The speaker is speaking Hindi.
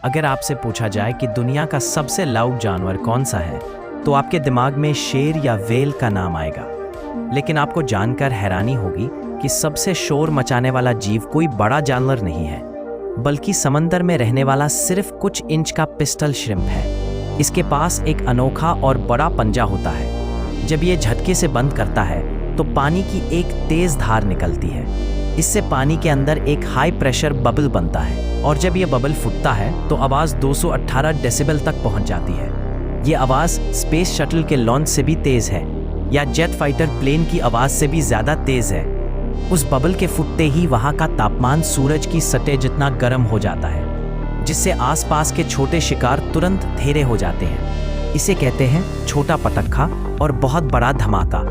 अगर आपसे पूछा जाए कि दुनिया का सबसे लाउड जानवर कौन सा है, तो आपके दिमाग में शेर या व्हेल का नाम आएगा। लेकिन आपको जानकर हैरानी होगी कि सबसे शोर मचाने वाला जीव कोई बड़ा जानवर नहीं है, बल्कि समंदर में रहने वाला सिर्फ कुछ इंच का पिस्टल श्रिम्प है। इसके पास एक अनोखा और बड़ा पंजा होता है। जब ये झटके से बंद करता है तो पानी की एक तेज धार निकलती है। इससे पानी के अंदर एक हाई प्रेशर बबल बनता है और जब ये बबल फूटता है तो आवाज़ 218 डेसिबल तक पहुंच जाती है। ये आवाज़ स्पेस शटल के लॉन्च से भी तेज़ है या जेट फाइटर प्लेन की आवाज़ से भी ज़्यादा तेज़ है। उस बबल के फूटते ही वहाँ का तापमान सूरज की सतह जितना गर्म हो जाता है, जिससे आसपास के छोटे शिकार तुरंत धेरे हो जाते हैं। इसे कहते हैं छोटा पटक्खा और बहुत बड़ा धमाका।